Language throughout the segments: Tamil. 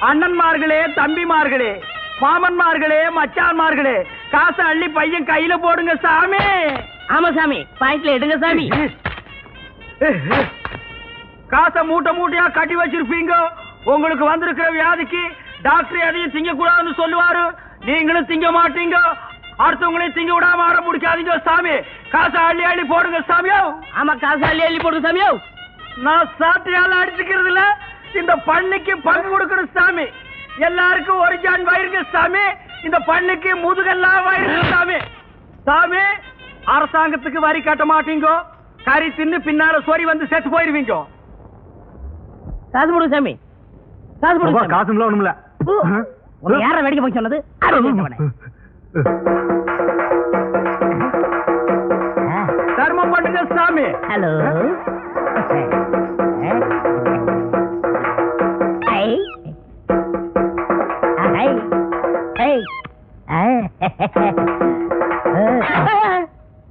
அண்ணன்மார்களே, தம்பிமார்களே, மாமன்மார்களே, மச்சான்மார்களே, காசை அள்ளி பையன் கையில போடுங்க சாமி. ஆமா சாமி, பாயிண்ட்ல எடுங்க சாமி. காசை மூட்டை மூட்டையா கட்டி வச்சிருப்பீங்க. உங்களுக்கு வந்திருக்கிற வியாதிக்கு டாக்டர் எதையும் திங்க கூடாதுன்னு சொல்லுவாரு. நீங்களும் திங்க மாட்டீங்க. அடுத்தவங்களையும் திங்க விடாம ஆட முடிக்காதீங்க சாமி. காசை அள்ளி அள்ளி போடுங்க சாமியோ. ஆமா, காசை அள்ளி அள்ளி போடுங்க சாமியோ. நான் சாட்டையால அடிச்சுக்கிறது இல்ல, இந்த பண்ணிக்கு பங்கு கொடுக்கணும் சாமி. எல்லாருக்கும் ஒரு ஜான் வயிறுங்க சாமி. இந்த பண்ணிக்கு முதுகெல்லாம் வயிறுங்க சாமி. சாமி, அரசாங்கத்துக்கு வரி கட்ட மாட்டீங்க. கறி தின்னு பின்னால சொறி வந்து செத்து போயிருவீங்க. காசு போடுங்க சாமி, காசு போடுங்க. காசு இல்ல, ஒண்ணுமில்ல. யார வேடிக்கை போய் சொன்னது? தர்மம் பண்ணுங்க சாமி. ஹலோ,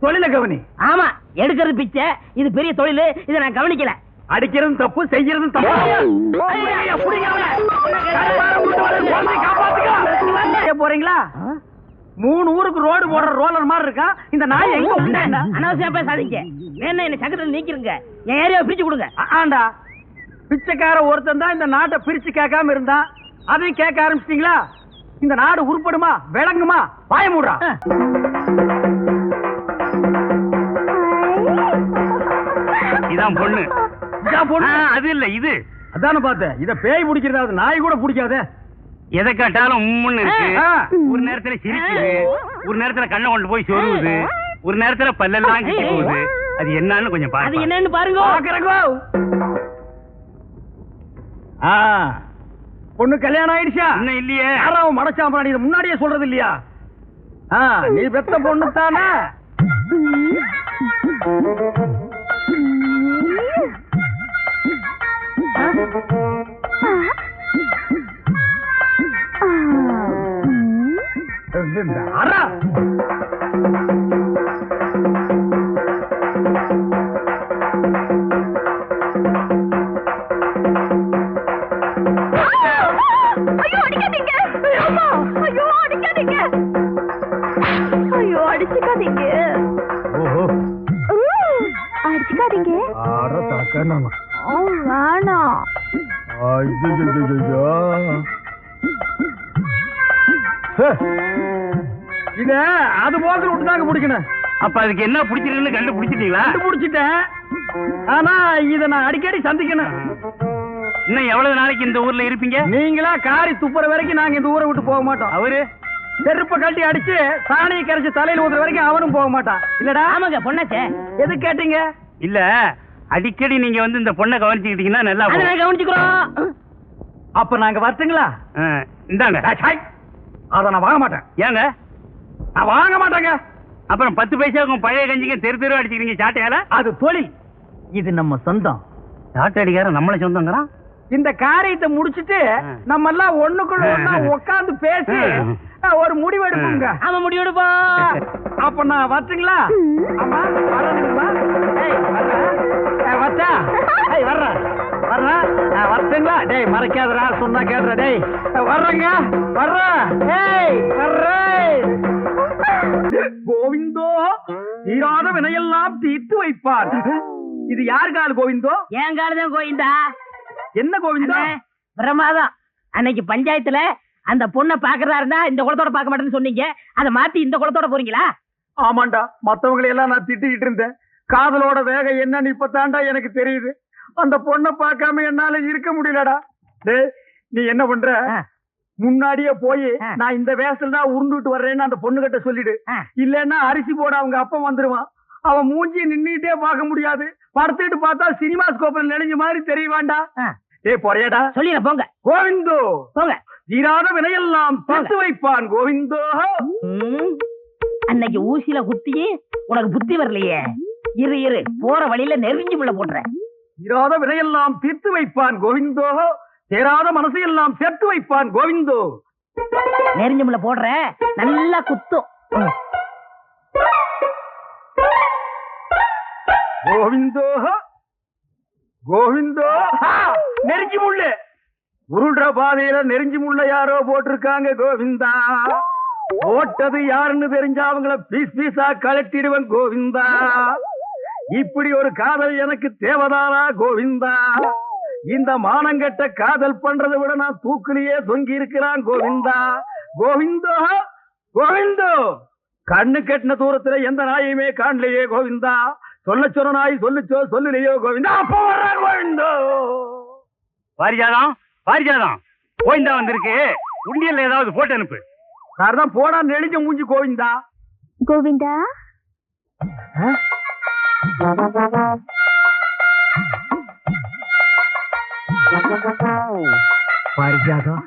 தொழில கவனி. ஆமா, எடுக்கிறது பிச்சை. இது பெரிய தொழில். இதை நான் கவனிக்கல. அடிக்கிறதும் தப்பு, செய்யறதும் தப்பு. போறீங்களா? 3 ஊருக்கு ரோடு போடுற ரோலர் மாதிரி இருக்கா இந்த நாய். எங்க அனாவசியம் பேசாதீங்க. என்ன சக்கரத்தில் நீக்கிருங்க. என் ஏரியாவை பிரிச்சு கொடுங்க. ஆண்டா, பிச்சைக்கார ஒருத்தன் தான் இந்த நாட்டை பிரிச்சு கேட்காம இருந்தான். அதையும் கேட்க ஆரம்பிச்சிட்டீங்களா? இந்த நாடு உருப்படுமா, விளங்குமா? பாய மூடுறா. இதான் பொண்ணு. அது இல்ல, இது அதான பார்த்தேன். இத பேய் பிடிக்கிறது நாய் கூட பிடிக்காத. எதை கேட்டாலும் உம்முன்னு இருக்கு. ஒரு நேரத்துல சிரிக்குது, ஒரு நேரத்துல கண்ணை கொண்டு போய் சொருவுது, ஒரு நேரத்துல பல்லெல்லாம் கிட்டி போகுது. அது என்னன்னு கொஞ்சம் பாருங்க. அது என்னன்னு பாருங்க. பொண்ணு கல்யாணம் ஆயிடுச்சா? இன்னும் இல்லையே. யாராவும் மடச்சாம்பராணி இதை முன்னாடியே சொல்றது இல்லையா? நீ பெத்த பொண்ணு தானே? அரா இத அது போல விட்டுதாங்க பிடிக்கணும். அப்ப அதுக்கு என்ன பிடிச்சிருக்குன்னு கண்டுபிடிச்சிட்டீங்களா? கண்டுபிடிச்சிட்டேன். ஆனா இத நான் அடிக்கடி சந்திக்கணும். இன்னும் எவ்வளவு நாளைக்கு இந்த ஊர்ல இருப்பீங்க? நீங்களா காரி துப்புற வரைக்கும் நாங்க இந்த ஊரை விட்டு போக மாட்டோம். அவரு செருப்ப கட்டி அடிச்சு சாணியை கரைச்சு தலையில ஊத்துற வரைக்கும் அவனும் போக மாட்டான். இல்லடா? ஆமாங்க, பொண்ணாச்சே. எது கேட்டீங்க? இல்ல, அடிக்கடி நீங்க வந்து இந்த பொண்ணை கவனிச்சுக்கிட்டீங்கன்னா நல்லா கவனிச்சுக்கிறோம். அப்ப நாங்க வரட்டுங்களா? இந்தாங்க. அத நான் வாங்க மாட்டேன். ஏங்க? நான் வாங்க மாட்டேங்க. அப்புறம் 10 பைசாவுக்கும் பழைய கஞ்சிக்கு தெரு அடிச்சுக்கிறீங்க சாட்டையால. அது தொழில், இது நம்ம சொந்தம். சாட்டை அடிக்கார நம்மள சொந்தங்கிறான். இந்த காரியத்தை முடிச்சிட்டு நம்ம எல்லாம் ஒண்ணுக்குள்ள ஒண்ணா உட்கார்ந்து பேசி ஒரு முடிவு எடுப்போங்க. ஆமா, முடிவு எடுப்போம். அப்ப நான் வரட்டுங்களா? ஆமா, வரணுங்களா? வச்சா வரட்டுங்களா? டேய், மறைக்காதரா, சொன்னா கேட்ற. டேய், வர்றேங்க, வர்றேன். கோவிந்தோ, தீராத வினையெல்லாம் தீர்த்து வைப்பார். இது யார் கால் கோவிந்தோ? என் காலதான் கோவிந்தா. என்ன கோவிந்தா? பிரமாதம். அன்னைக்கு பஞ்சாயத்துல அந்த பொண்ணை பாக்குறதா இருந்தா இந்த குளத்தோட பார்க்க மாட்டேன்னு சொன்னீங்க. அதை மாத்தி இந்த குளத்தோட போறீங்களா? ஆமாண்டா, மத்தவங்களை எல்லாம் நான் திட்டிக்கிட்டு இருந்தேன். காதலோட வேகம் என்னன்னு இப்பதான்டா எனக்கு தெரியுது. அந்த பொண்ணை பார்க்காம என்னால இருக்க முடியலடா. டேய், நீ என்ன பண்ற? முன்னாடியே போய் நான் இந்த வேஷத்துல தான் உருண்டுட்டு வர்றேன்னு அந்த பொண்ணு கிட்ட சொல்லிடு. இல்லன்னா அரிசி போட அவங்க அப்பா வந்துருவான். அவன் மூஞ்சி நின்னுட்டே பார்க்க முடியாது. படுத்துட்டு பார்த்தா சினிமா ஸ்கோப்ல நெளிஞ்ச மாதிரி தெரியவாண்டா. ஏய், போறியாடா? சொல்லிட போங்க. கோவிந்தோ, போங்க. தீராத வினையெல்லாம் தீர்த்து வைப்பான் கோவிந்தோ. அன்னைக்கு ஊசியில குத்தியே உனக்கு புத்தி வரலையே. இரு போற வழியில நெருங்கி உள்ள போட்டுறேன். தீராத வினையெல்லாம் தீர்த்து வைப்பான் கோவிந்தோ, தேராத மனசையெல்லாம் சேர்த்து வைப்பான் கோவிந்தோ. நெருங்கி உள்ள போடுற, நல்லா குத்தும். கோவிந்தோ, கோவிந்தோ. நெருங்கி முள்ளு உருள்ற பாதையில நெருஞ்சி முள்ள யாரோ போட்டிருக்காங்க கோவிந்தா. போட்டது யாருன்னு தெரிஞ்சா அவங்கள பீஸ் பீஸா கலட்டிடுவேன் கோவிந்தா. இப்படி ஒரு காதல் எனக்கு தேவதானா கோவிந்தா. இந்த மானங்கெட்ட காதல் பண்றதை விட நான் தூக்குலயே தொங்கி இருக்கிறான் கோவிந்தா. கோவிந்தோ கோவிந்தோ, கண்ணு கெட்டின தூரத்துல எந்த நாயுமே காணலையே கோவிந்தா. சொல்ல சொன்ன நாய் சொல்லுச்சோ சொல்லலையோ கோவிந்தா. அப்ப வர்றான் கோவிந்தோ. பாரிஜாதம் பாரிஜாதம் கோவிந்தா வந்திருக்கு. உண்டியல்ல ஏதாவது போட்டு அனுப்பு. சார்தான் போனா நெளிஞ்ச மூஞ்சி கோவிந்தா. கோவிந்தா பாரிஜாதம்,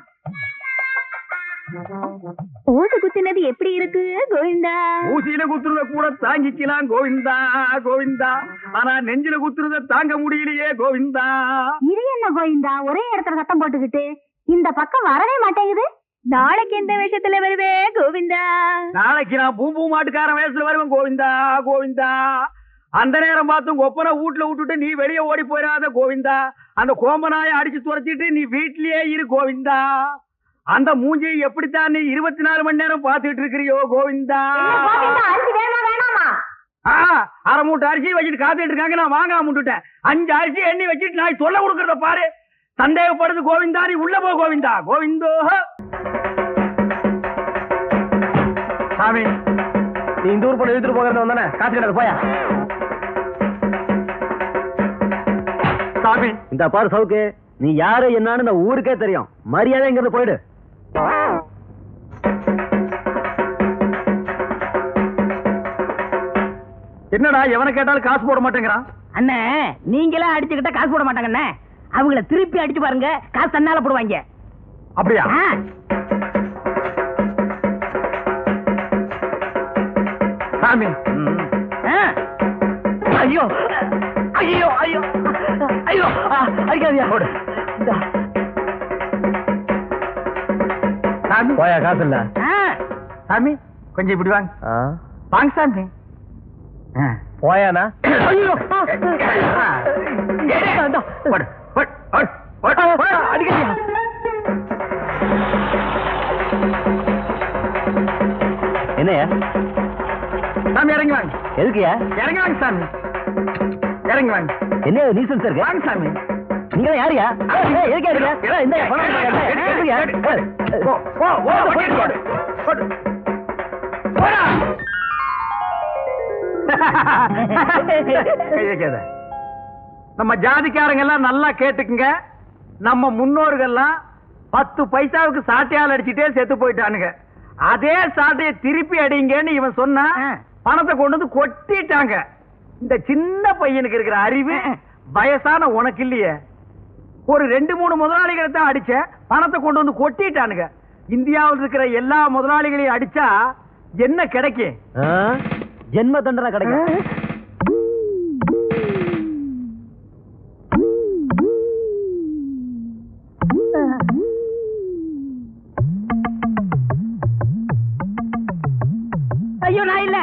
ஊசி குத்தினது எப்படி இருக்கு கோவிந்தா? ஊசியில குத்துறத கூட தாங்கிக்கலாம் கோவிந்தா கோவிந்தா. ஆனா நெஞ்சில குத்துறத தாங்க முடியலையே கோவிந்தா. இது என்ன கோவிந்தா ஒரே இடத்துல சத்தம் போட்டுக்கிட்டு இந்த பக்கம் வரவே மாட்டேங்குது? நாளைக்கு எந்த வேஷத்துல வருவே கோவிந்தா? நாளைக்கு நான் பூம்பூ மாட்டுக்காரன் வயசுல வருவேன் கோவிந்தா கோவிந்தா. அந்த நேரம் பார்த்து ஒப்பனை வீட்டுல விட்டுட்டு நீ வெளியே ஓடி போயிடாத கோவிந்தா. அந்த கோம்பனாய அடிச்சு துரத்திட்டு நீ வீட்லயே இரு கோவிந்தா. அந்த மூஞ்சி எப்படித்தான் நீ 24 மணி நேரம் பார்த்துட்டு இருக்கிறியோ கோவிந்தா. அரை மூட்டை அரிசி வச்சுட்டு காத்துட்டு இருக்காங்க. நான் வாங்காம விட்டுட்டேன். 5 அரிசி எண்ணி வச்சுட்டு நான் சொல்ல கொடுக்கறத பாரு. சந்தேகப்படுது கோவிந்தா. நீ உள்ள போ கோவிந்தா. கோவிந்தோ சாமி, நீ இந்த ஊர் போல இழுத்துட்டு போகிறது வந்தானே, காத்துக்கிட்டது போயா. சாமி, இந்த பாரு சவுக்கு, நீ யாரு என்னன்னு இந்த ஊருக்கே தெரியும். மரியாதை இங்கிருந்து போயிடு. என்னடா எவனை கேட்டாலும் காசு போட மாட்டேங்கிறான்? அண்ணே, நீங்களே அடிச்சுக்கிட்டா காசு போட மாட்டாங்க அண்ணே. அவங்கள திருப்பி அடிச்சு பாருங்க, காசு தன்னால போடுவாங்க. அப்படியா? சாமி, ஐயோ ஐயோ ஐயோ ஐயோ, அடிக்காதியா. போடு. சாமி, போயா காசு இல்ல. சாமி கொஞ்சம் இப்படி வாங்க. வாங்க சாமி. போயானா? ஐயோ போடு, போடு, போடு, போடு, அடிக்காதியா. என்னையா சாமி இறங்கி வாங்க. எதுக்குயா? இறங்கி வாங்க சாமி, இறங்கி வாங்க. என்ன நீசன்ஸ் இருக்கு? வாங்க சாமி. நீங்க யாரியா? எதுக்கா இருக்க? இந்த போ, போ, போ, போடு, போடு, போடு. போடா. கை வைக்காத. நம்ம ஜாதிக்காரங்க எல்லாம் நல்லா கேட்டுக்குங்க. நம்ம முன்னோர்கள்லாம் 10 பைசாவுக்கு சாட்டையால் அடிச்சுட்டே செத்து போயிட்டானுங்க. அதே சாட்டையை திருப்பி அடிங்கன்னு இவன் சொன்னா பணத்தை கொண்டு வந்து கொட்டிட்டாங்க. இந்த சின்ன பையனுக்கு இருக்கிற அறிவு வயசான உனக்கு இல்லையே. ஒரு 2-3 முதலாளிகளை தான் அடிச்ச, பணத்தை கொண்டு வந்து கொட்டிட்டானுங்க. இந்தியாவில் இருக்கிற எல்லா முதலாளிகளையும் அடிச்சா என்ன கிடைக்கும்? ஜென்ம தண்டனை கிடைக்கும். ஐயோ நான் இல்ல.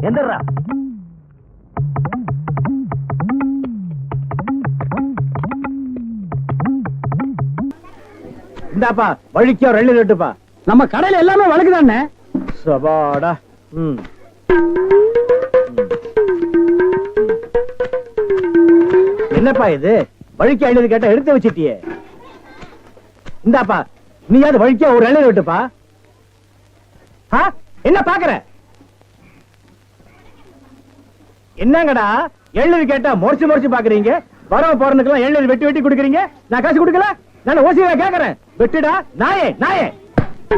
எந்திரா. இந்தாப்பா வழிக்கோ 2 ரெட்டுப்பா. நம்ம கடையில எல்லாமே வழக்குதானே. சபாடா. என்னப்பா இது? வழிக்கு 50 கேட்டா எடுத்து வச்சிட்டியே. இந்தாப்பா நீயாவது வழிக்கோ ஒரு 2 ரெட்டுப்பா. என்ன பாக்குற? என்னங்கடா 70 கேட்டா முறைச்சு பாக்குறீங்க. வரவ போறதுக்கெல்லாம் 70 வெட்டி வெட்டி கொடுக்குறீங்க. நான் காசு கொடுக்கல. நான் ஓசியா கேக்குறேன். வெட்டுடா நாயே நாயே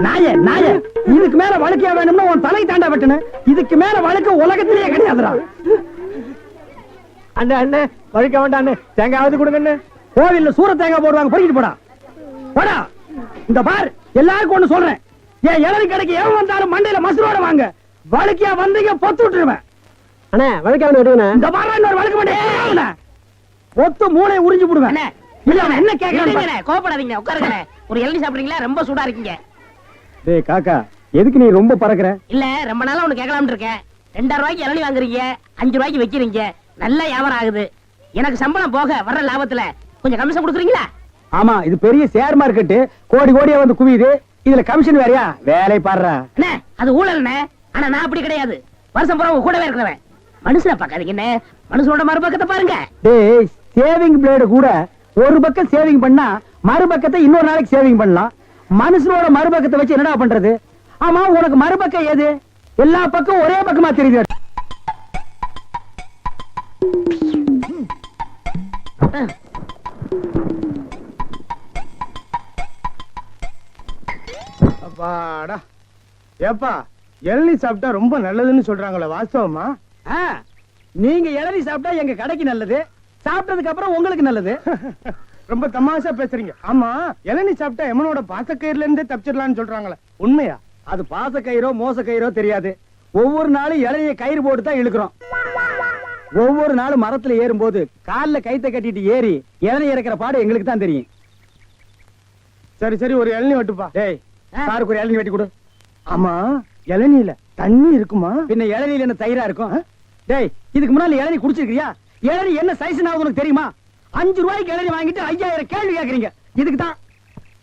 நாயே நாயே. இதுக்கு மேல வழக்கியா வேணும்னா உன் தலை தாண்டா வெட்டனு. இதுக்கு மேல வழக்கு உலகத்திலேயே கிடையாதுடா. அண்ணே அண்ணே வழிக்க வேண்டாம் அண்ணே. தேங்காவது கொடுங்கண்ணே. கோவில்ல சூர தேங்காய் போடுவாங்க, பொறிக்கிட்டு போடா போடா. இந்த பார், எல்லாருக்கும் ஒண்ணு சொல்றேன். ஏன் இளவி கடைக்கு எவன் வந்தாலும் மண்டையில மசுரோட வாங்க. வழக்கியா வந்தீங்க பொத்து விட்டுருவேன். அண்ணே வழக்கா விடுவேன். இந்த பாரு இன்னொரு வழக்கு மாட்டேன். பொத்து மூளை உறிஞ்சு போடுவேன். இல்ல என்ன கேக்குறீங்க? கோபப்படாதீங்க, உட்காருங்க. ஒரு இளநீ சாப்பிடுறீங்களா? ரொம்ப சூடா இருக்கீங்க. டேய் காக்கா, எதுக்கு நீ ரொம்ப பறக்குற? இல்ல ரொம்ப நாளா ஒண்ணு கேட்கலாம்னு இருக்கேன். 2000 ரூபாய்க்கு இளநீ வாங்குறீங்க, 5 ரூபாய்க்கு வைக்கிறீங்க. நல்ல வியாபாரம் ஆகுது. எனக்கு சம்பளம் போக வர்ற லாபத்துல கொஞ்சம் கமிஷன் கொடுக்குறீங்களா? ஆமா இது பெரிய ஷேர் மார்க்கெட், கோடி கோடியா வந்து குவியுது. இதுல கமிஷன் வேறயா? வேலை பாடுறா. அண்ணே அது ஊழல்ண்ணே. ஆனா நான் அப்படி கிடையாது. வருஷம் பூரா உங்க கூடவே இருக்கிறவன். மனுஷனை பாக்காதீங்க என்ன, மனுஷனோட மறுபக்கத்தை பாருங்க. டேய், சேவிங் பிளேடு கூட ஒரு பக்கம் சேவிங் பண்ணா மறுபக்கத்தை இன்னொரு நாளைக்கு சேவிங் பண்ணலாம். மனுஷனோட மறுபக்கத்தை வச்சு என்னடா பண்றது? ஆமா, உனக்கு மறுபக்கம் ஏது? எல்லா பக்கம் ஒரே பக்கமா தெரியுது. அப்பாடா. ஏப்பா, இளநீ சாப்பிட்டா ரொம்ப நல்லதுன்னு சொல்றாங்களே, வாஸ்தவமா? நீங்க இளநீ சாப்பிட்டா எங்க கடைக்கு நல்லது, சாப்பிட்டதுக்கு அப்புறம் உங்களுக்கு நல்லது. ரொம்ப தமாஷா பேசுறீங்க. ஆமா, இளநீ சாப்பிட்டா எமனோட பாசக்கயிறுல இருந்தே தப்பிச்சிடலாம்னு சொல்றாங்களே, உண்மையா? அது பாச கயிறோ மோச கயிறோ தெரியாது. ஒவ்வொரு நாளும் இளநிய கயிறு போட்டு தான் இழுக்கிறோம். ஒவ்வொரு நாளும் மரத்துல ஏறும்போது கால்ல கைத்த கட்டிட்டு ஏறி இளநீ இறக்கிற பாடு எங்களுக்கு தான் தெரியும். சரி சரி, ஒரு இளநீ வெட்டுப்பா. டேய், சாருக்கு ஒரு இளநீ வெட்டி கொடு. ஆமா, இளநீல தண்ணி இருக்குமா? பின்ன இளநீல என்ன தயிரா இருக்கும்? டேய், இதுக்கு முன்னால இளநீ குடிச்சிருக்கியா? இளநீ என்ன சைஸ் உனக்கு தெரியுமா? 5 ரூபாய்க்கு இளநீ வாங்கிட்டு 5000 கேள்வி கேக்குறீங்க. இதுக்கு தான்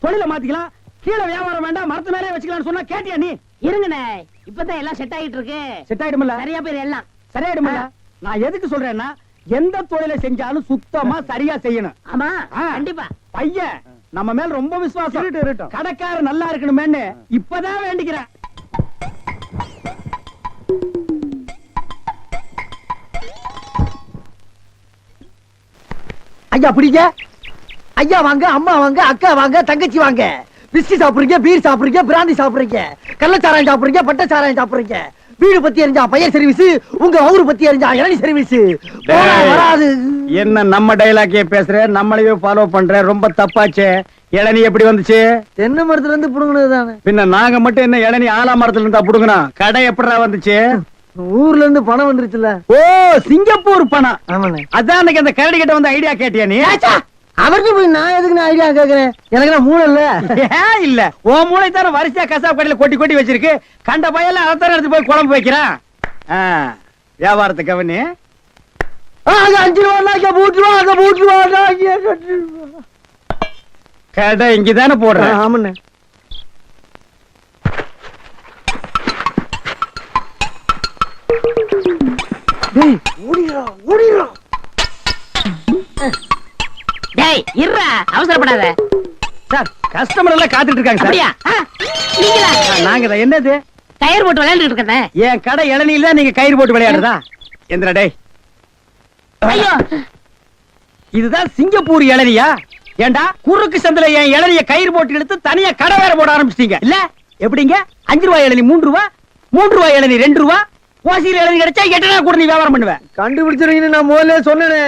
தொழில மாத்திக்கலாம், கீழே வியாபாரம் வேண்டாம், மரத்து மேலே வச்சுக்கலாம்னு சொன்னா கேட்டியா நீ? இருங்கண்ணே, இப்பதான் எல்லாம் செட் ஆயிட்டு இருக்கு. செட் ஆயிடுமில்ல? சரியா பேர் எல்லாம் சரியாயிடுமில்ல? நான் எதுக்கு சொல்றேன்னா, எந்த தொழிலை செஞ்சாலும் சுத்தமா சரியா செய்யணும். ஆமா ஆ. கண்டிப்பா. பையன் நம்ம மேல ரொம்ப விசுவாசம். இருட்டும், இருட்டும். கடைக்காரர் நல்லா இருக்கணுமேன்னு இப்பதான் வேண்டிக்கிறேன். ஐயா பிடிங்க. ஐயா வாங்க, அம்மா வாங்க, அக்கா வாங்க, தங்கச்சி வாங்க. விஸ்கி சாப்பிடுறீங்க, பீர் சாப்பிடுறீங்க, பிராந்தி சாப்பிடுறீங்க, கள்ளச்சாராயம் சாப்பிடுறீங்க, பட்டச்சாராயம் சாப்பிடுறீங்க. வீடு பத்தி எரிஞ்சா பையன் சர்வீஸ், உங்க ஊரு பத்தி எரிஞ்சா இளநீ சர்வீஸ். வராது. என்ன நம்ம டைலாக்கே பேசுற, நம்மளையே ஃபாலோ பண்ற, ரொம்ப தப்பாச்சே. இளநீ எப்படி வந்துச்சு? தென்னை மரத்துல இருந்து புடுங்கினது தானே. பின்ன நாங்க மட்டும் என்ன இளநீ ஆலா மரத்துல இருந்தா புடுங்கணும்? கடை எப்படிடா வந்துச்சு? ஊர்ல இருந்து பணம் வந்துருச்சுல. ஓ, சிங்கப்பூர் பணம். ஆமாண்ணே. அதான் அன்னைக்கு அந்த கரடி கிட்ட வந்து ஐடியா கேட்டியா நீ? அவருக்கு போய் நான் எதுக்கு நான் ஐடியா கேக்குறேன்? எனக்கு நான் மூளை இல்ல. ஏன் இல்ல? உன் மூளை தான வரிசையா கசாப் கடையில கொட்டி கொட்டி வச்சிருக்கு. கண்ட பையெல்லாம் அதைத்தான எடுத்து போய் குழம்பு வைக்கிறான். வியாபாரத்தை கவனி. அங்க 5 ரூபா, அங்க 3 ரூபா, அங்க 3 ரூபா. கடை இங்கதானே போடுறேன். ஆமாண்ணே. டேய், ஓடிரா ஓடிரா. டேய் இருடா, அவசரப்படாத. சார், கஸ்டமர் எல்லாம் காத்துட்டு இருக்காங்க சார். அப்படியா? நீங்களா? நாங்க தான். என்னது? டயர் போட்டு விளையாண்டுட்டு இருக்கேன். என் கடை இளநீல நீங்க கயிறு போட்டு விளையாடுறதா? எந்திரா டேய். ஐயோ, இதுதான் சிங்கப்பூர் இளநியா? ஏண்டா குறுக்கு சந்தில என் இளநிய கயிறு போட்டு எடுத்து தனியா கடை வேற போட ஆரம்பிச்சிட்டீங்க இல்ல? எப்படிங்க? 5 ரூபாய் இளநீ 3 ரூபா, 3 ரூபாய் இளநீ 2 ரூபா, ஓசியில இளநீ கிடைச்சா 8 நாள் கூட நீ வியாபாரம் பண்ணுவேன். கண்டுபிடிச்சிருக்கீங்க. நான் முதல்ல சொன்னேனே,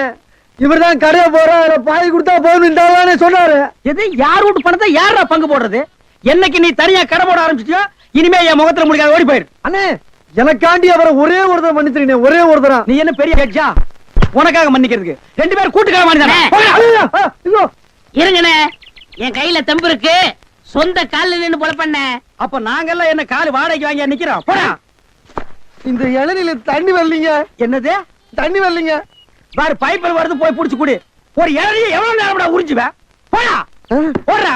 இவர்தான் கடையை போற பாய் கொடுத்தா போதும் சொன்னாரு. எது? யார் வீட்டு பணத்தை யாரா பங்கு போடுறது? என்னைக்கு நீ தனியா கடை போட ஆரம்பிச்சிட்டியோ, இனிமே என் முகத்துல முடிக்காத, ஓடி போயிரு. அண்ணே, எனக்காண்டி அவரை ஒரே ஒருத்தர் மன்னிச்சிருக்கீங்க, ஒரே ஒருத்தரா. நீ என்ன பெரிய ஹெட்ஜா? உனக்காக மன்னிக்கிறதுக்கு 2 பேர் கூட்டுக்காக மன்னிச்சானே. இருங்கண்ணே, என் கையில தெம்பு இருக்கு. சொந்த கால்ல நின்னு போல பண்ண. அப்ப நாங்கெல்லாம் என்ன கால் வாடகைக்கு வாங்கி நிக்கிறோம்? போடா. இந்த இளநில தண்ணி வரலீங்க. என்னது? தண்ணி வரலீங்க. பாரு, பைப்பில் வருது, போய் புடிச்சு குடி. ஒரு இளநிய எவ்வளவு நேரம் உறிஞ்சுவேன்? போடா, போடுறா.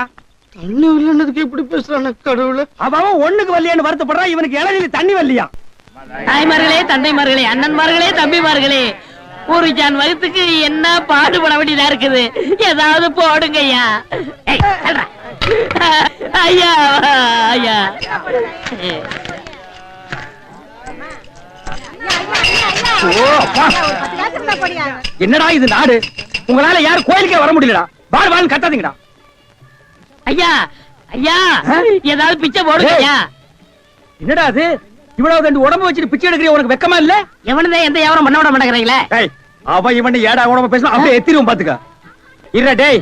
தண்ணி வரலன்னதுக்கு இப்படி பேசுறானே கடவுளே. அவன் ஒண்ணுக்கு வரலையான்னு வருத்தப்படுறான். இவனுக்கு இளநில தண்ணி வரலையா? தாய்மார்களே, தந்தைமார்களே, அண்ணன்மார்களே, தம்பிமார்களே, ஒரு ஜான் வகுத்துக்கு என்ன பாடுபட வேண்டியதா இருக்குது. ஏதாவது போடுங்க ஐயா. ஐயா ஐயா. என்னடா இது நாடு? உங்களால யாரும் கோயிலுக்கே வர முடியலடா. பால் பால் கட்டாதீங்கடா. ஐயா ஐயா, ஏதாவது பிச்சை போடுங்க ஐயா. என்னடா அது? இவ்வளவு ரெண்டு உடம்பு வச்சுட்டு பிச்சை எடுக்கிற உனக்கு வெக்கமா இல்ல? எவனதான் எந்த வியாபாரம் பண்ண விட மாட்டேங்கிறீங்களே. அவன் இவன் ஏடா உடம்பு பேசணும், அப்படியே எத்திரும் பாத்துக்க. இல்ல டேய்,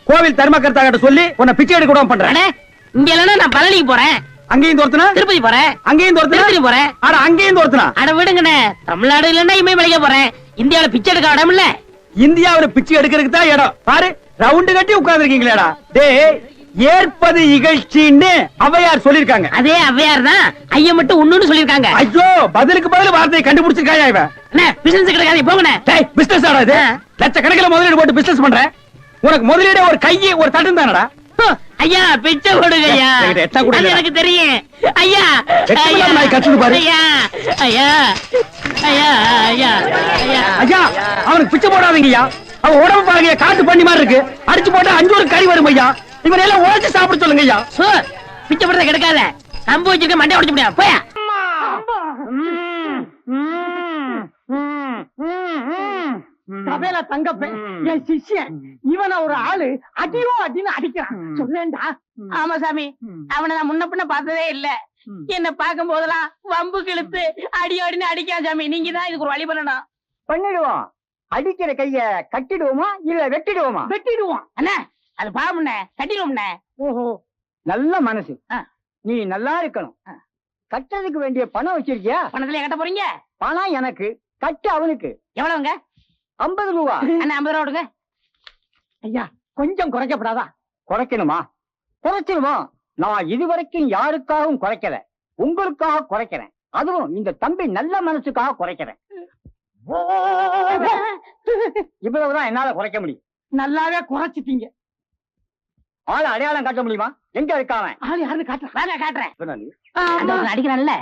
கோவில் தர்மகர்த்தா கிட்ட சொல்லி உன்னை பிச்சை எடுக்க விடாம பண்றேன். இங்க இல்லன்னா நான் பழனிக்கு போறேன். அங்கேயும் தோர்த்தனா? திருப்பதி போறேன். அங்கேயும் தோர்த்தனா? திருப்பதி போறேன். அட அங்கேயும் தோர்த்தனா? அட விடுங்கண்ணே, தமிழ்நாடு இல்லன்னா இமயமலைக்கு போறேன். இந்தியாவில பிச்சை எடுக்க இடம் இல்ல. இந்தியாவில பிச்சை எடுக்கிறதுக்கு தான் இடம். பாரு, ரவுண்டு கட்டி உட்கார்ந்து இருக்கீங்களேடா. டேய், ஏற்பது இகழ்ச்சின்னு ஔவையார் சொல்லிருக்காங்க. அதே ஔவையார் தான் ஐயா மட்டும் ஒண்ணுன்னு சொல்லிருக்காங்க. ஐயோ, பதிலுக்கு பதில் வார்த்தையை கண்டுபிடிச்சிருக்காயா இவன்? அண்ணே, பிசினஸ் கிடைக்காது, போங்கண்ணே. டேய், பிசினஸ் ஆடா இது? லட்சக்கணக்கில் முதலீடு போட்டு பிசினஸ் பண்றேன். உனக்கு முதலீடு ஒரு கையை ஒரு தட்டும் தானடா. ஐயா பிச்சை கொடுங்க ஐயா. என்கிட்ட எட்டா கூட அது இல்லடா. எனக்கு தெரியும் ஐயா. எட்டா நாய் கத்துது பாரு. ஐயா ஐயா ஐயா ஐயா ஐயா ஐயா அவனுக்கு பிச்சை போடாதீங்கய்யா. அவன் உடம்பு பாருங்க காட்டு பண்ணி மாதிரி இருக்கு. அடிச்சு போட்டா 5 ஒரு கறி வரும் ஐயா. இவனை எல்லாம் உழைச்சு சாப்பிட சொல்லுங்க ஐயா. சோ பிச்சை போடுறத கிடைக்காத. கம்பு வச்சிருக்க மண்டை உடைச்சு முடியாது. போயா சபையில தங்கப்பேன் என் சிஷ்யன் இவனை ஒரு ஆளு அடியோ அடின்னு அடிக்கிறான். சொல்லேன்டா. ஆமா சாமி, அவனை நான் முன்ன பின்ன பார்த்ததே இல்ல. என்ன பார்க்கும் போதெல்லாம் வம்பு கிழித்து அடி அடின்னு அடிக்கா சாமி. நீங்க தான் இதுக்கு ஒரு வழி பண்ணணும். பண்ணிடுவோம். அடிக்கிற கைய கட்டிடுவோமா இல்ல வெட்டிடுவோமா? வெட்டிடுவோம் அண்ணா. அது பாவம்ண்ணே, கட்டிடுவோம்ண்ணே. ஓஹோ, நல்ல மனசு. நீ நல்லா இருக்கணும். கட்டுறதுக்கு வேண்டிய பணம் வச்சிருக்கியா? பணத்துல கட்ட போறீங்க? பணம் எனக்கு, கட்டு அவனுக்கு. எவ்வளவுங்க? 50 ரூபா. அண்ணா 50 ரூபா கொடுங்க. ஐயா கொஞ்சம் குறைக்கப்படாதா? குறைக்கணுமா? குறைச்சிருமா? நான் இதுவரைக்கும் யாருக்காகவும் குறைக்கல, உங்களுக்காக குறைக்கிறேன். அதுவும் இந்த தம்பி நல்ல மனசுக்காக குறைக்கிறேன். இவ்வளவுதான் என்னால குறைக்க முடியும். நல்லாவே குறைச்சிட்டீங்க. ஆள அடையாளம் காட்ட முடியுமா? எங்க இருக்காம ஆளு யாருன்னு காட்டுறேன். வாங்க காட்டுறேன். இவனா நீ? அடிக்கிறான்ல.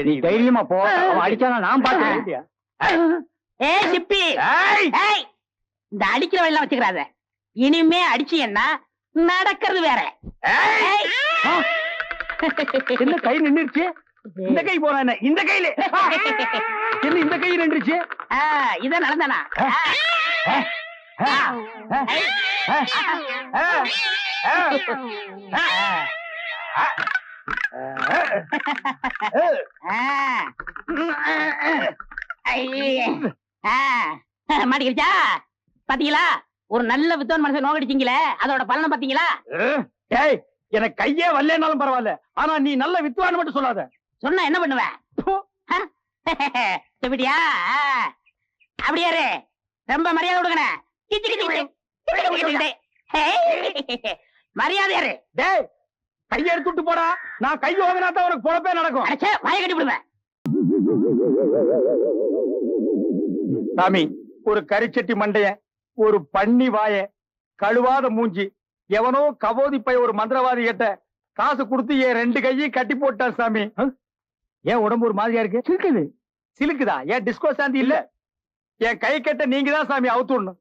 நீ தைரியமா போ. அவன் அடிச்சானா நான் பாத்துக்கிறேன். ஏய் சிப்பி, ஏய் இந்த அடிக்கிற வழியெல்லாம் வச்சுக்கிறாத. இனிமே அடிச்சீங்கன்னா நடக்கிறது வேற. ஏய். என்ன கை நின்னுருச்சு? இந்த கை போறானே, இந்த கையில என்ன இந்த கை நின்றுச்சு? இதான் நடந்தானா? மாட்டிக்கிச்சா? பாத்தீங்களா? ஒரு நல்ல வித்வான் மனுஷன் நோக்கடிச்சீங்களே, அதோட பலனை பாத்தீங்களா? ஏய் எனக்கு கையே வரலனாலும் பரவாயில்ல, ஆனா நீ நல்ல வித்வான் மட்டும் சொல்லாத. சொன்னா என்ன பண்ணுவ? எப்படியா? அப்படியாரு ரொம்ப மரியாதை கொடுக்கணே. மரியாதை யாரு? டேய் கையை எடுத்துட்டு போடா. நான் கை வாங்கினா தான் உனக்கு பொழப்பே நடக்கும். வாய கட்டி விடுவேன். சாமி, ஒரு கரிச்சட்டி மண்டைய, ஒரு பன்னி வாய, கழுவாத மூஞ்சி, எவனோ கவோதி பை ஒரு மந்திரவாதி கிட்ட காசு கொடுத்து என் 2 கையும் கட்டி போட்டான் சாமி. ஏன் உடம்பு ஒரு மாதிரியா இருக்கு? சிலுக்குது. சிலுக்குதா? ஏன் டிஸ்கோ சாந்தி இல்ல? என் கை கட்ட நீங்க தான் சாமி அவுத்துடணும்.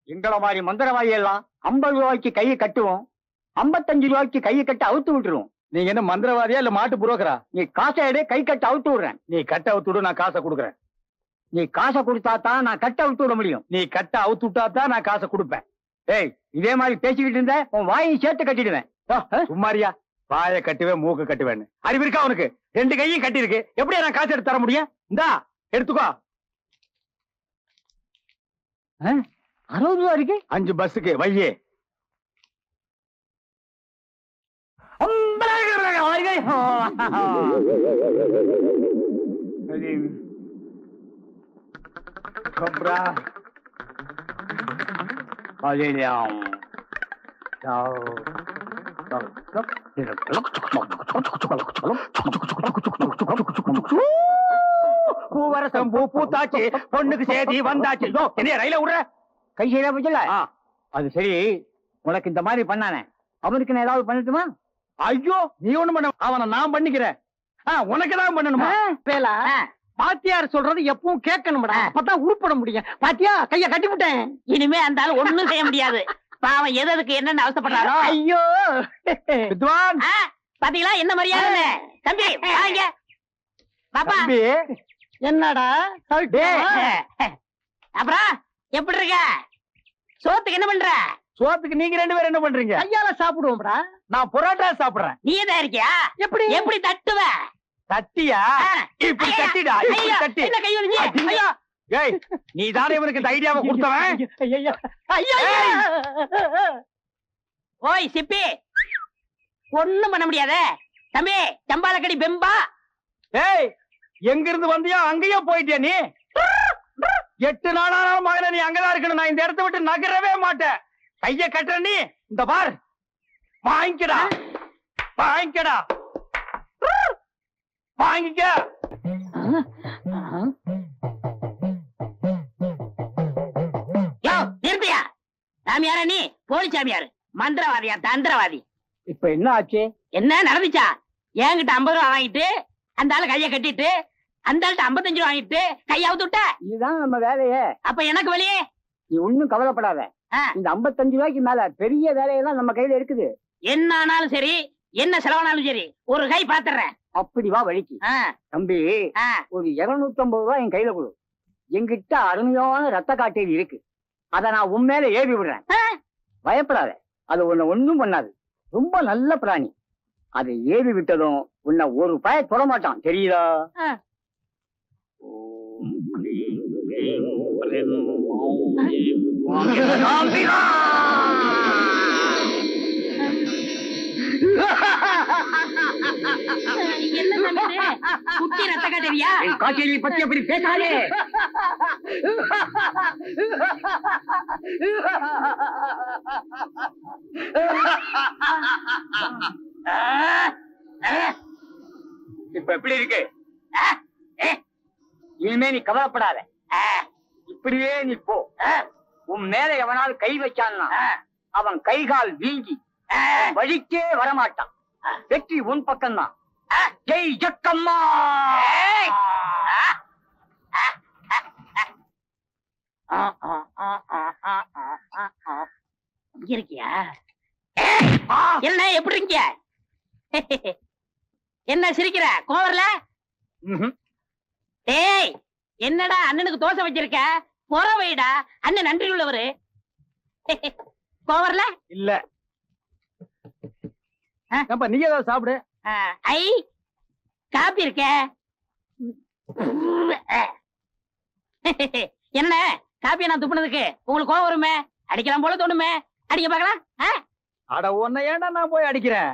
எங்களை மாதிரி மந்திரவாதி எல்லாம் 50 ரூபாய்க்கு கையை கட்டுவோம், 55 ரூபாய்க்கு கையை கட்ட அவுத்து விட்டுருவோம். நீங்க என்ன மந்திரவாதியா இல்ல மாட்டு புரோக்கரா? நீ காசை எடு, கை கட்ட அவுத்து விடுறேன். நீ கட்ட அவுத்து விடு, நான் காசை கொடுக்குறேன். நீ காசை கொடுத்தா தான் நான் கட்ட அவுத்து விட முடியும். நீ கட்ட அவுத்து விட்டா தான் நான் காசை கொடுப்பேன். ஏய் இதே மாதிரி பேசிக்கிட்டு இருந்த உன் வாயை சேர்த்து கட்டிடுவேன். சும்மாரியா? வாயை கட்டுவேன், மூக்கு கட்டுவேன். அறிவு இருக்கா உனக்கு? 2 கையும் கட்டி இருக்கு, எப்படியா நான் காசு எடுத்து தர முடியும்? இந்தா எடுத்துக்கோ. 60 ரூபா இருக்கு. 5 பஸ்ஸுக்கு வையே. பூவரசம் பூ பூத்தாச்சு, பொண்ணுக்கு சேதி வந்தாச்சு. என்ன ரயில விடுற? கை செய்ய போச்சுல. அது சரி, உனக்கு இந்த மாதிரி பண்ணானே, அவனுக்கு நான் ஏதாவது பண்ணட்டுமா? ஐயோ நீ ஒண்ணு பண்ண, அவனை நான் பண்ணிக்கிறேன். உனக்கு தான் பண்ணணுமா? வேலா, பாத்தியார் சொல்றது எப்பவும் கேட்கணும்டா, அப்பதான் உருப்பட முடியும். பாத்தியா, கைய கட்டி விட்டேன். இனிமே அந்த ஆள் ஒண்ணும் செய்ய முடியாது. பாவம் எதுக்கு என்னன்னு அவசப்படுறாரோ. ஐயோ வித்வான், பாத்தீங்களா என்ன மரியாதை? தம்பி வாங்க. பாப்பா தம்பி, என்னடா அப்புறம் எப்படி இருக்க? சோத்துக்கு என்ன பண்ற? சோத்துக்கு நீங்க 2 பேரும் என்ன பண்றீங்க? கையால சாப்பிடுவோம்டா. நான் புரோட்டா சாப்பிடுறேன். நீ தான் இருக்கியா? எப்படி எப்படி தட்டுவ? தட்டியா? இப்படி தட்டிடா, இப்படி தட்டி. என்ன கை வந்துச்சு? ஐயோ ஏய் நீ தானே இவனுக்கு இந்த ஐடியாவை கொடுத்தவன். ஓய் சிப்பி, ஒண்ணும் பண்ண முடியாதே. தம்பி சம்பாலக்கடி பெம்பா. ஏய் எங்க இருந்து வந்தியா அங்கேயே போயிட்டியா நீ? 8 நாளான மகன நீ அங்கதான் இருக்கணும். நான் இந்த இடத்தை விட்டு நகரவே மாட்டேன். கைய கட்டுற நீ. இந்த பார், வாங்கிக்கடா, வாங்கிக்கடா, வாங்கிக்க. நிறுத்தியா? சாமியாரா நீ போலி சாமியாரு மந்திரவாதியா தந்திரவாதி இப்ப என்ன ஆச்சு? என்ன நடந்துச்சா? என்கிட்ட 50 ரூபா வாங்கிட்டு அந்த ஆளு கைய கட்டிட்டு அந்த ஆள்கிட்ட 55 ரூபா வாங்கிட்டு கையாவது விட்ட. இதுதான் நம்ம வேலையே. அப்ப எனக்கு வெளியே நீ ஒண்ணும் கவலைப்படாத. இந்த 55 ரூபாய்க்கு மேல பெரிய வேலையெல்லாம் நம்ம கையில இருக்குது. என்ன ஆனாலும் சரி என்ன செலவானாலும் சரி ஒரு கை பாத்துறேன். அப்படி வா வழிக்கு. தம்பி ஒரு 250 ரூபாய் என் கையில கொடு. என்கிட்ட அருமையான ரத்த காட்டேரி இருக்கு. அத நான் உண்மையில ஏவி விடுறேன். பயப்படாத, அது உன்னை ஒண்ணும் பண்ணாது. ரொம்ப நல்ல பிராணி. அதை ஏவி விட்டதும் உன்னை ஒரு பய தொட மாட்டான், தெரியுதா? என்ன பண்ணுது? குட்டி ரத்த காட்டேரியா? காட்டேரி பத்தி அப்படி பேசாதே. இப்ப எப்படி இருக்கு? இனிமே நீ கவலைப்படாத. இப்படியே நீ போ. உன் மேல எவனாவது கை வச்சான்னா அவன் கை கால் வீங்கி உன் வழிக்கே வரமாட்டான். வெற்றி உன் பக்கம்தான். ஜெய் ஜக்கம்மா. இங்க இருக்கியா? என்ன எப்படி இருக்கிய? என்ன சிரிக்கிற? கோவர்ல? டேய் என்னடா அண்ணனுக்கு தோசை வச்சிருக்க? பொற வைடா, அண்ணன் நன்றி உள்ளவரு. கோவர்ல இல்ல. நீ ஏதாவது சாப்பிடு. ஐ காப்பி இருக்க. என்ன காப்பியை நான் துப்புனதுக்கு உங்களுக்கு கோவம் வருமே? அடிக்கலாம் போல தோணுமே. அடிக்க பாக்கலாம். அட உன்னை ஏன்டா நான் போய் அடிக்கிறேன்?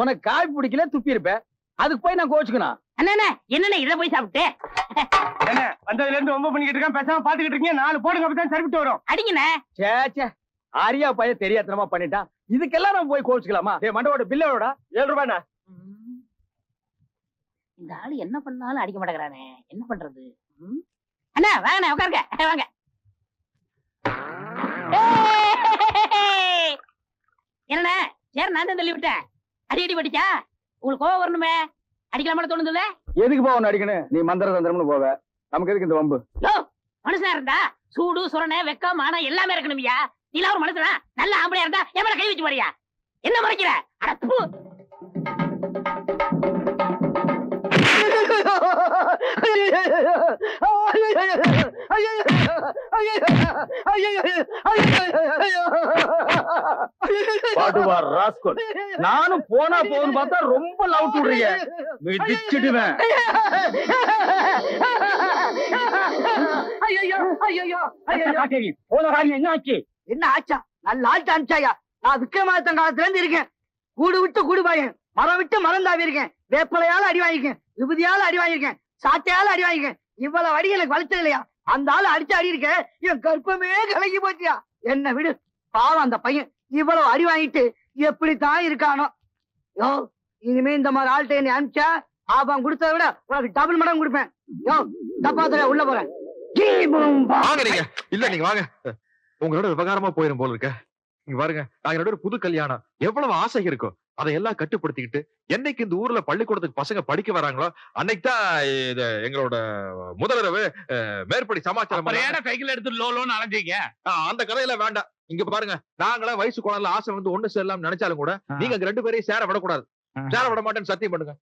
உனக்கு காய் பிடிக்கல துப்பி இருப்ப, அதுக்கு போய் நான் கோச்சுக்கணும். அண்ணா என்ன இதை போய் சாப்பிட்டு வந்ததுல இருந்து ரொம்ப பண்ணிக்கிட்டு இருக்கேன். பேசாம பாத்துக்கிட்டு இருக்கீங்க. 4 போடுங்க, அப்பதான் சரிவிட்டு வரும். அடிங்கண்ணே. சே ஆரியா பையன் தெரியாதனமா பண்ணிட்டான். இதுக்கெல்லாம் நம்ம போய் கோச்சுக்கலாமா? மண்டவோட பில்லோட 7 ரூபாய்ண்ணா. இந்த ஆளு என்ன பண்ணாலும் அடிக்க மாட்டேங்கிறானே, என்ன பண்றது? அண்ணா வாங்கண்ணே, உட்காருங்க வாங்க. என்ன சரி, நான் தான் தள்ளி விட்டேன். அடி படிச்சா உங்களுக்கு கோவம் வரணுமே. அடிக்கலாமா தோணுதுல்ல? எதுக்கு போ உன்னை அடிக்கணும்? நீ மந்திர தந்திரம்னு போவ, நமக்கு எதுக்கு இந்த வம்பு? மனுஷனா இருந்தா சூடு சுரணை வெக்கம் மானம் எல்லாமே இருக்கணும்யா. நீலாம் ஒரு மனுஷனா? நல்ல ஆம்பளையா இருந்தா என் மேல கை வச்சு போறியா? என்ன முறைக்கிற? அடப்பு. நானும் போனா போதும் பார்த்தா ரொம்ப லவ் விடுறீங்க. மிதிச்சிடுவேன். போன காரியம் என்ன ஆச்சு? என்ன ஆச்சா? நல்ல ஆட்சி அனுப்பிச்சாயா? நான் விக்ரமாதித்தன் காலத்துல இருந்து இருக்கேன். கூடு விட்டு கூடு பாயேன், மரம் விட்டு மரம் தாவி இருக்கேன். வேப்பலையால அடி வாங்கிருக்கேன், விபூதியால அடி வாங்கிருக்கேன், சாட்டையால அடி வாங்கிருக்கேன். இவ்வளவு அடி எனக்கு வலிச்சது இல்லையா? அந்த ஆளு அடிச்சு அடி இருக்கேன், என் கற்பமே கலங்கி போச்சியா. என்ன விடு, பாவம் அந்த பையன் இவ்வளவு அடி வாங்கிட்டு எப்படித்தான் இருக்கானோ. யோ இனிமே இந்த மாதிரி ஆள்கிட்ட என்னை அனுப்பிச்சா அவன் கொடுத்ததை விட உனக்கு டபுள் மடங்கு கொடுப்பேன். யோ தப்பாத்துல உள்ள போறேன். இல்ல நீங்க வாங்க, உங்களோட விவகாரமா போயிரும் போல இருக்க. நீங்க பாருங்க, நாங்க புது கல்யாணம் எவ்வளவு ஆசை இருக்கும், அதையெல்லாம் கட்டுப்படுத்திக்கிட்டு என்னைக்கு இந்த ஊர்ல பள்ளிக்கூடத்துக்கு பசங்க படிக்க வராங்களோ அன்னைக்கு தான் எங்களோட முதலரவு மேற்படி சமாச்சாரம். சைக்கிள் எடுத்து லோன்னு அலைஞ்சீங்க. அந்த கதையில வேண்டாம். இங்க பாருங்க, நாங்களா வயசு குழந்தை ஆசை வந்து ஒண்ணு சேரலாம் நினைச்சாலும் கூட நீங்க 2 பேரையும் சேர விடக்கூடாது. சேர விட மாட்டேன்னு சத்தியம் பண்ணுங்க.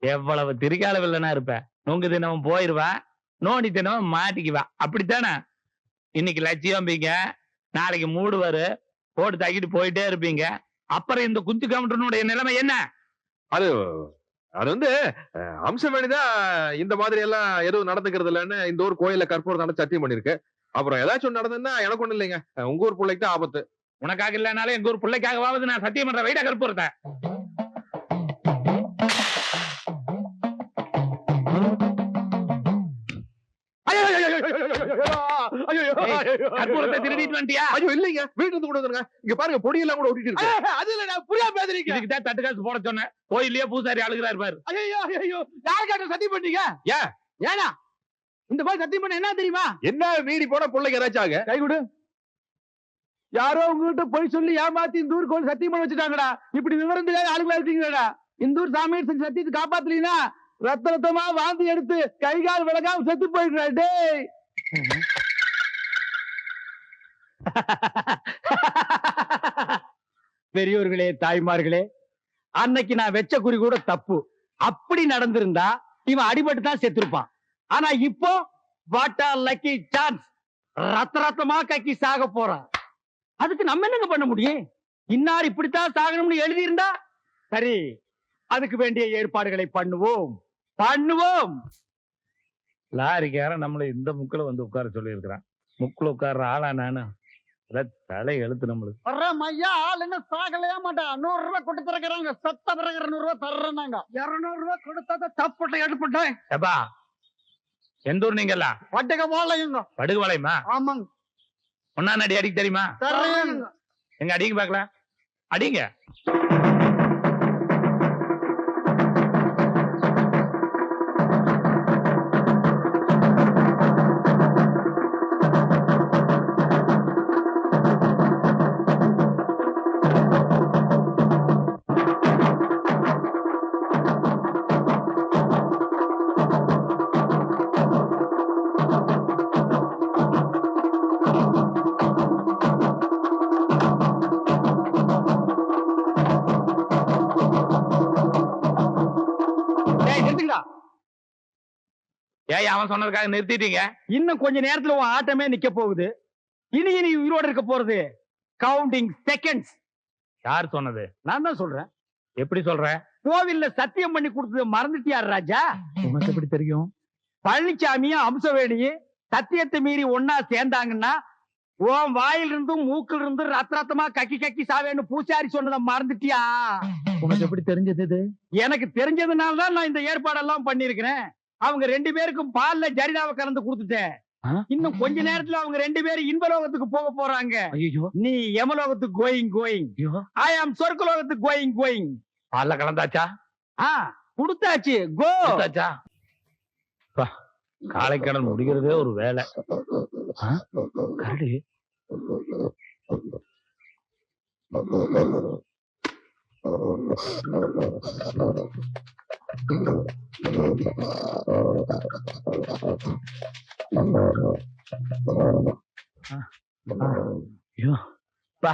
எவ்வளவு திரிகால வில்லனா இருப்ப. நொங்கு தினமும் போயிருவா, நோண்டி தினமும் மாட்டிக்குவா. அப்படித்தானே? இன்னைக்கு லட்சியம் பீங்க, நாளைக்கு மூடுவாரு, போட்டு தக்கிட்டு போயிட்டே இருப்பீங்க. அப்புறம் இந்த குஞ்சு கவுண்டனுடைய நிலைமை என்ன? அது வந்து அம்சவேணிதான் இந்த மாதிரி எல்லாம் எதுவும் நடந்துக்கிறது இல்லைன்னு இந்த ஊர் கோயில கற்பூரம் நடந்து சத்தியம் பண்ணிருக்கு. அப்புறம் ஏதாச்சும் நடந்ததுன்னா எனக்கு ஒண்ணு இல்லைங்க, உங்க ஊர் பிள்ளைக்கு தான் ஆபத்து. உனக்காக இல்லைனாலும் எங்க ஊர் பிள்ளைக்காகவாவது நான் சத்தியம் பண்ற வைடா கற்பூரத்தை. கற்பூரத்தை திருடிட்டு வந்துட்டியா? ஐயோ இல்லைங்க, வீட்டு இருந்து கொண்டு வந்துருங்க. இங்க பாருங்க, பொடியெல்லாம் கூட ஒட்டிட்டு இருக்கு. அது இல்ல, நான் புரியா பேசுறீங்க. இதுக்கு தான் தட்டு காசு போட சொன்னேன். கோயிலே பூசாரி அழுகிறாரு பாரு. ஐயோ யாருக்காட்ட சத்தியம் பண்ணீங்க? ஏனா இந்த மாதிரி சத்தியம் பண்ண என்ன தெரியுமா? என்ன மீறி போன பிள்ளைக்கு ஏதாச்சும் ஆக? கை கொடு. யாரோ உங்ககிட்ட போய் சொல்லி ஏமாத்தி இந்த ஊருக்கு வந்து சத்தியம் பண்ண வச்சுட்டாங்கடா. இப்படி விவரம் தெரியாத ஆளுங்களா இருக்கீங்கடா. இந்த ஊர் சாமியார் செஞ்ச சத்தியத்தை காப்பாத்தலீங்கன்னா ரத்த ரத்தமா வாந்தி எடுத்து கை கால் விளக்காம செத்து போயிடுறா. டேய் பெரியோர்களே, தாய்மார்களே, அன்னைக்கு நான் வெச்ச குறி கூட தப்பு. அப்படி நடந்திருந்தா இவன் அடிபட்டு தான் செத்துருப்பான். ஆனா இப்போ வாட் ஆர் லக்கி சான்ஸ், ரத்த ரத்தமா கக்கி சாக போறான். அதுக்கு நம்ம என்னங்க பண்ண முடியும்? இன்னார் இப்படித்தான் சாகணும்னு எழுதி இருந்தா சரி, அதுக்கு வேண்டிய ஏற்பாடுகளை பண்ணுவோம். லாரிக்காரன் நம்மள இந்த முக்குல வந்து உட்கார சொல்லி இருக்கிறான். முக்குல உட்கார்ற ஆளா நானு? தலை எழுத்து நம்மளுக்கு. வர்றோம் ஐயா, ஆள் என்ன சாகலையா மாட்டா. 100 ரூபாய் கொடுத்து திறக்கிறாங்க. சத்த பிறகு 200 ரூபாய் தர்றாங்க. 200 ரூபாய் கொடுத்தா தப்புட்ட எடுப்பட்டேன். எப்பா எந்த ஊர் நீங்க எல்லாம்? வட்டக போலையுங்க. படுகு வளையமா? ஆமாங்க. ஒன்னா அடி அடிக்க தெரியுமா? தர்றேங்க. எங்க அடிக்க பாக்கலாம், அடிங்க. ஏய், அவன் சொன்னதுக்காக நிறுத்திட்டீங்க? இன்னும் கொஞ்ச நேரத்துல உன் ஆட்டமே நிக்க போகுது. இனி உயிரோட இருக்க போறது கவுண்டிங் செகண்ட்ஸ். யார் சொன்னது? நான் தான் சொல்றேன். எப்படி சொல்ற? கோவில்ல சத்தியம் பண்ணி கொடுத்தது மறந்துட்டியார் ராஜா? உனக்கு எப்படி தெரியும்? பழனிசாமியும் அம்சவேணியும் சத்தியத்தை மீறி ஒன்னா சேர்ந்தாங்கன்னா உன் வாயிலிருந்தும் மூக்கில் இருந்தும் ரத்த ரத்தமா கக்கி சாவேன்னு பூசாரி சொன்னதை மறந்துட்டியா? உனக்கு எப்படி தெரிஞ்சது? எனக்கு தெரிஞ்சதுனாலதான் நான் இந்த ஏற்பாடெல்லாம் பண்ணிருக்கிறேன். அவங்க 2 பேருக்கும் பால்ல ஜரிதாவை கலந்து கொடுத்துட்டேன். இன்னும் கொஞ்ச நேரத்துல அவங்க 2 பேரும் இன்பலோகத்துக்கு போக போறாங்க. நீ யமலோகத்துக்கு கோயிங். ஐ ஆம் சொர்க்கலோகத்துக்கு கோயிங். பால்ல கலந்தாச்சா? கொடுத்தாச்சு. கோத்தாச்சா? காலைக்கடன் முடிக்கிறதே ஒரு வேலை. கரடி ஐயோ பா.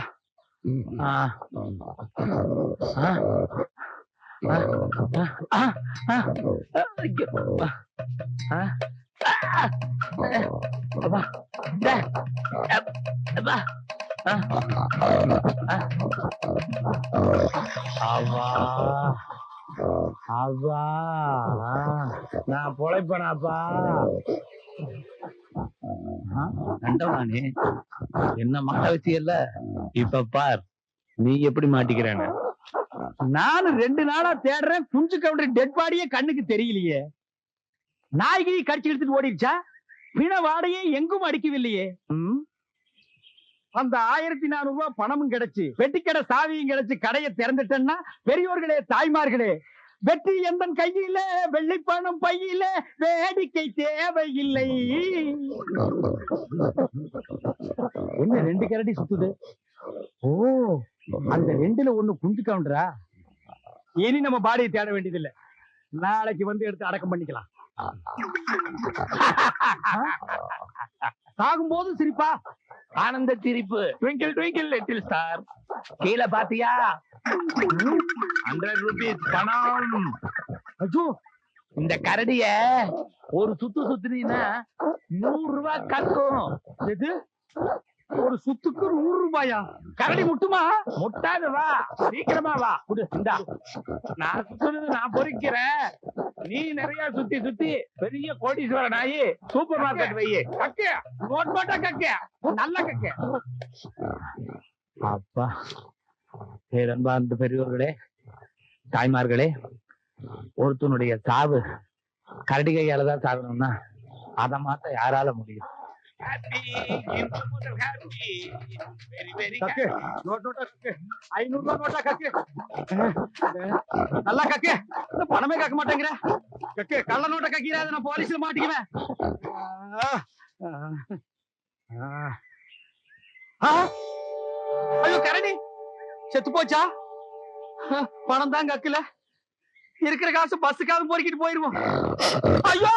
நான் பொழைப்பனாப்பா. கண்டவானே என்ன மாட்ட வச்சியல்ல, இப்ப பார் நீ எப்படி மாட்டிக்கிறேன்னு. நானும் 2 நாளா தேடுறேன். குஞ்சு கவுண்டர் டெட் பாடியே கண்ணுக்கு தெரியலையே. நாய்கிரி கடிச்சு எடுத்துட்டு ஓடிடுச்சா? பிண வாடையே எங்கும் அடிக்கவில்லையே. அந்த 1400 ரூபாய் பணமும் கிடைச்சு, வெட்டிக்கடை சாவியும் கிடைச்சு கடையை திறந்துட்டேன்னா பெரியோர்களே, தாய்மார்களே, வெற்றி எந்தன் கையில, வெள்ளி பணம் பையில, வேடிக்கை தேவையில்லை. என்ன 2 கரடி சுத்துது? ஓ, அந்த 2ல 1 குஞ்சு கவுண்டரா? இனி நம்ம பாடியை தேட வேண்டியதில்லை. நாளைக்கு வந்து எடுத்து அடக்கம் பண்ணிக்கலாம். சாகும்போது சிரிப்பா? ஆனந்த சிரிப்பு. Twinkle twinkle little star. கீழே பாத்தியா? 100 ரூபீஸ் பணம். ஐயோ, இந்த கரடிய ஒரு சுத்துனீன்னா 100 ரூபாய் கக்கும். எது? ஒரு சுத்துக்கு 100 ரூபாயா? கரடி முட்டுமா? முட்டாது, வா சீக்கிரமா வா. இந்தா, நான் சுத்துறது நான் பொறிக்கிறேன். நீ நிறைய சுத்தி பெரிய கோடீஸ்வர நாயி சூப்பர் மார்க்கெட் வையே. கக்க நோட் போட்டா கக்க, நல்ல கக்க. அப்பா, பேரன்பார்ந்த பெரியோர்களே, தாய்மார்களே, ஒருத்தனுடைய சாவு கரடி கையால தான் சாகணும்னா அதை மாத்த யாரால முடியும்? நல்லா கக்கு. பணமே கக்க மாட்டேங்கிற கக்கு. கள்ள நோட்டை கக்கிறாத நான் போலீஸ்ல மாட்டிக்குவேன். ஐயோ கரணி செத்து போச்சா? பணம் தான் கக்கல, இருக்கிற காசு பஸ்ஸுக்காவது பொறுக்கிட்டு போயிருவோம். ஐயோ